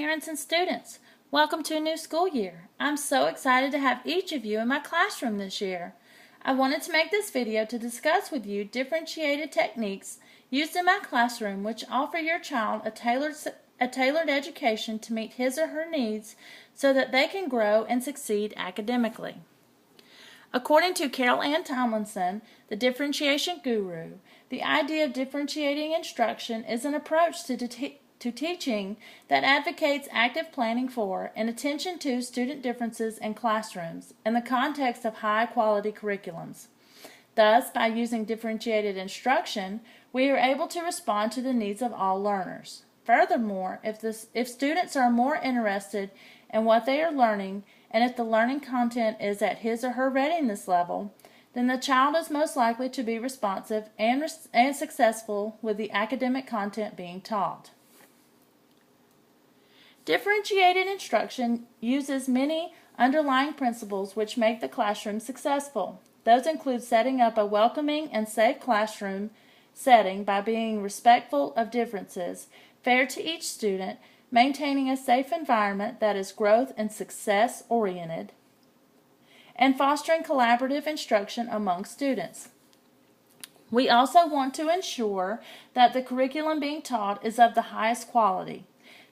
parents and students. Welcome to a new school year. I'm so excited to have each of you in my classroom this year. I wanted to make this video to discuss with you differentiated techniques used in my classroom which offer your child a tailored education to meet his or her needs so that they can grow and succeed academically. According to Carol Ann Tomlinson, the differentiation guru, the idea of differentiating instruction is an approach to teaching that advocates active planning for and attention to student differences in classrooms in the context of high-quality curriculums. Thus, by using differentiated instruction, we are able to respond to the needs of all learners. Furthermore, if students are more interested in what they are learning and if the learning content is at his or her readiness level, then the child is most likely to be responsive and successful with the academic content being taught. Differentiated instruction uses many underlying principles which make the classroom successful. Those include setting up a welcoming and safe classroom setting by being respectful of differences, fair to each student, maintaining a safe environment that is growth and success oriented, and fostering collaborative instruction among students. We also want to ensure that the curriculum being taught is of the highest quality.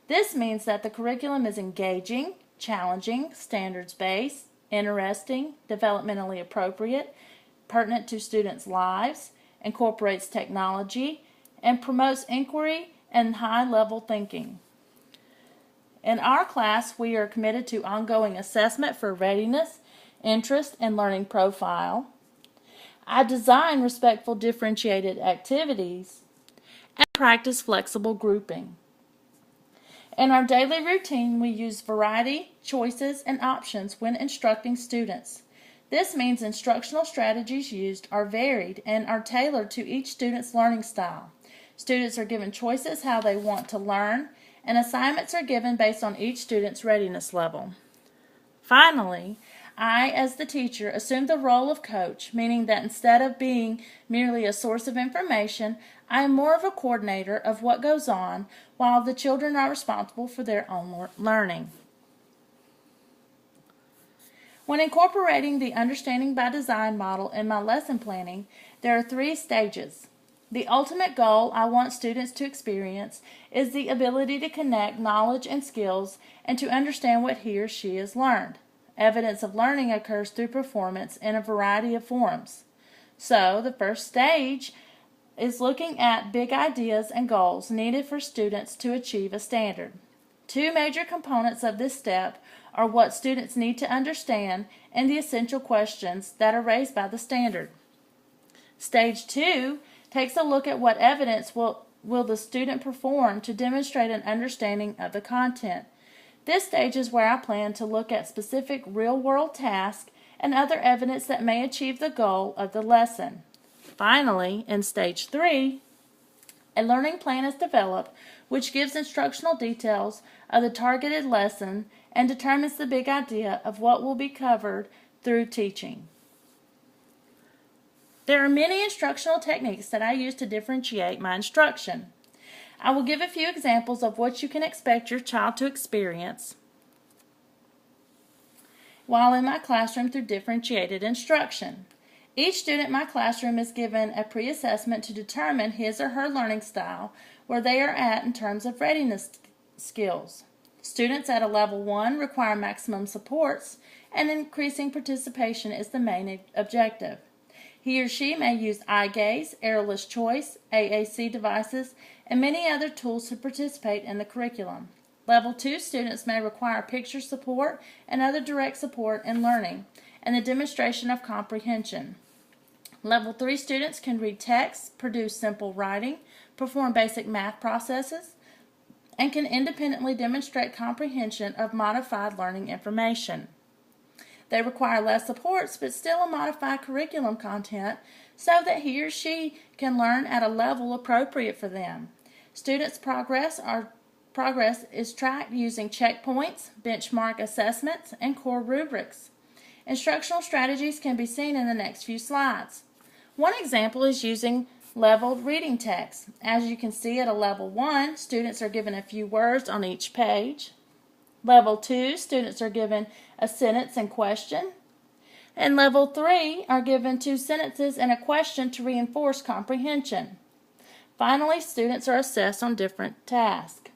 This means that the curriculum is engaging, challenging, standards-based, interesting, developmentally appropriate, pertinent to students' lives, incorporates technology, and promotes inquiry and high-level thinking. In our class, we are committed to ongoing assessment for readiness, interest, and learning profile. I design respectful differentiated activities and practice flexible grouping. In our daily routine, we use variety, choices, and options when instructing students. This means instructional strategies used are varied and are tailored to each student's learning style. Students are given choices how they want to learn, and assignments are given based on each student's readiness level. Finally, I, as the teacher, assume the role of coach, meaning that instead of being merely a source of information, I am more of a coordinator of what goes on while the children are responsible for their own learning. When incorporating the Understanding by Design model in my lesson planning, there are 3 stages. The ultimate goal I want students to experience is the ability to connect knowledge and skills and to understand what he or she has learned. Evidence of learning occurs through performance in a variety of forms. So, the first stage is looking at big ideas and goals needed for students to achieve a standard. 2 major components of this step are what students need to understand and the essential questions that are raised by the standard. Stage 2 takes a look at what evidence will the student perform to demonstrate an understanding of the content. This stage is where I plan to look at specific real-world tasks and other evidence that may achieve the goal of the lesson. Finally, in Stage 3, a learning plan is developed which gives instructional details of the targeted lesson and determines the big idea of what will be covered through teaching. There are many instructional techniques that I use to differentiate my instruction. I will give a few examples of what you can expect your child to experience while in my classroom through differentiated instruction. Each student in my classroom is given a pre-assessment to determine his or her learning style, where they are at in terms of readiness skills. Students at a level 1 require maximum supports, and increasing participation is the main objective. He or she may use eye gaze, errorless choice, AAC devices, and many other tools to participate in the curriculum. Level 2 students may require picture support and other direct support in learning and the demonstration of comprehension. Level 3 students can read text, produce simple writing, perform basic math processes, and can independently demonstrate comprehension of modified learning information. They require less supports, but still a modified curriculum content so that he or she can learn at a level appropriate for them. Students' progress is tracked using checkpoints, benchmark assessments, and core rubrics. Instructional strategies can be seen in the next few slides. One example is using leveled reading text. As you can see at a level 1, students are given a few words on each page. Level 2, students are given a sentence and question. And Level 3 are given 2 sentences and a question to reinforce comprehension. Finally, students are assessed on different tasks.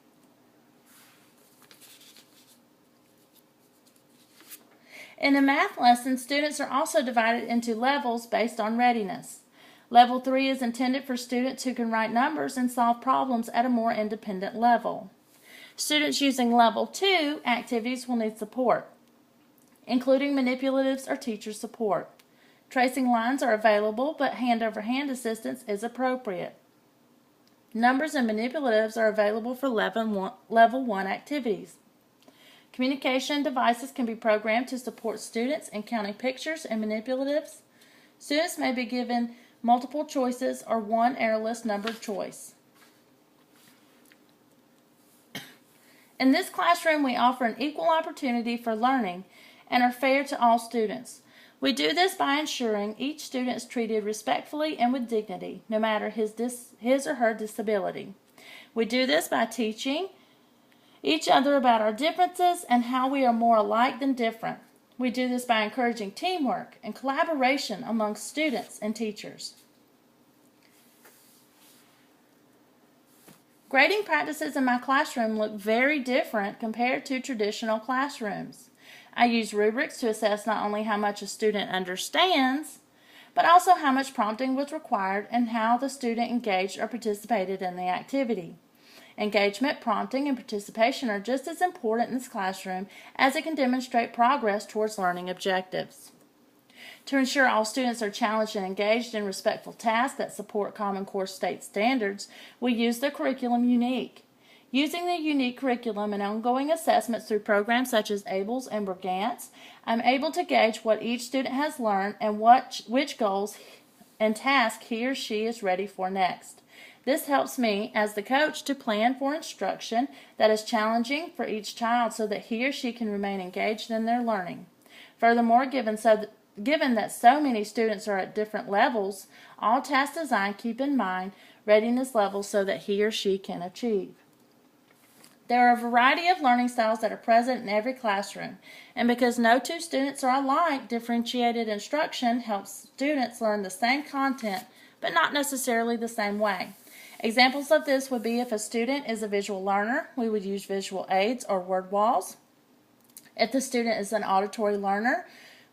In a math lesson, students are also divided into levels based on readiness. Level 3 is intended for students who can write numbers and solve problems at a more independent level. Students using Level 2 activities will need support, including manipulatives or teacher support. Tracing lines are available, but hand-over-hand assistance is appropriate. Numbers and manipulatives are available for Level 1 activities. Communication devices can be programmed to support students in counting pictures and manipulatives. Students may be given multiple choices or one errorless numbered choice. In this classroom, we offer an equal opportunity for learning and are fair to all students. We do this by ensuring each student is treated respectfully and with dignity, no matter his or her disability. We do this by teaching each other about our differences and how we are more alike than different. We do this by encouraging teamwork and collaboration among students and teachers. Grading practices in my classroom look very different compared to traditional classrooms. I use rubrics to assess not only how much a student understands, but also how much prompting was required and how the student engaged or participated in the activity. Engagement, prompting, and participation are just as important in this classroom as it can demonstrate progress towards learning objectives. To ensure all students are challenged and engaged in respectful tasks that support Common Core state standards, we use the curriculum unique. Using the unique curriculum and ongoing assessments through programs such as ABLES and Brigance, I'm able to gauge what each student has learned and which goals and tasks he or she is ready for next. This helps me, as the coach, to plan for instruction that is challenging for each child so that he or she can remain engaged in their learning. Furthermore, given that so many students are at different levels, all task design keep in mind readiness levels so that he or she can achieve. There are a variety of learning styles that are present in every classroom, and because no two students are alike, differentiated instruction helps students learn the same content, but not necessarily the same way. Examples of this would be if a student is a visual learner, we would use visual aids or word walls. If the student is an auditory learner,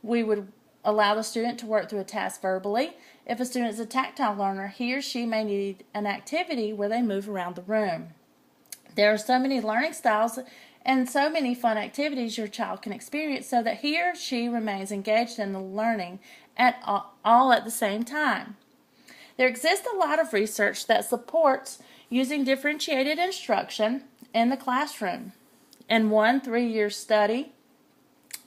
we would allow the student to work through a task verbally. If a student is a tactile learner, he or she may need an activity where they move around the room. There are so many learning styles and so many fun activities your child can experience so that he or she remains engaged in the learning all at the same time. There exists a lot of research that supports using differentiated instruction in the classroom. In one 3-year study,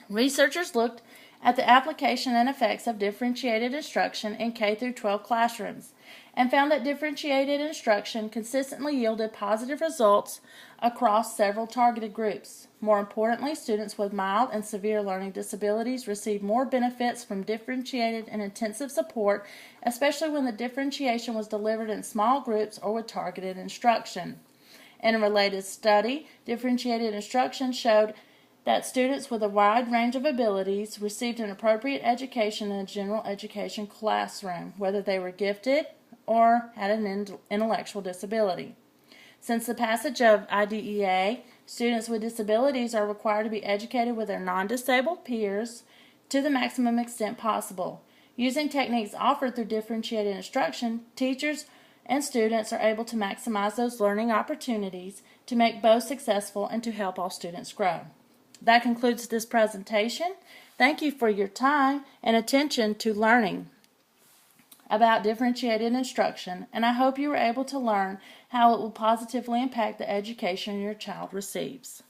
researchers looked at the application and effects of differentiated instruction in K through 12 classrooms and found that differentiated instruction consistently yielded positive results across several targeted groups. More importantly, students with mild and severe learning disabilities received more benefits from differentiated and intensive support, especially when the differentiation was delivered in small groups or with targeted instruction. In a related study, differentiated instruction showed that students with a wide range of abilities received an appropriate education in a general education classroom, whether they were gifted or had an intellectual disability. Since the passage of IDEA, students with disabilities are required to be educated with their non-disabled peers to the maximum extent possible. Using techniques offered through differentiated instruction, teachers and students are able to maximize those learning opportunities to make both successful and to help all students grow. That concludes this presentation. Thank you for your time and attention to learning about differentiated instruction, and I hope you were able to learn how it will positively impact the education your child receives.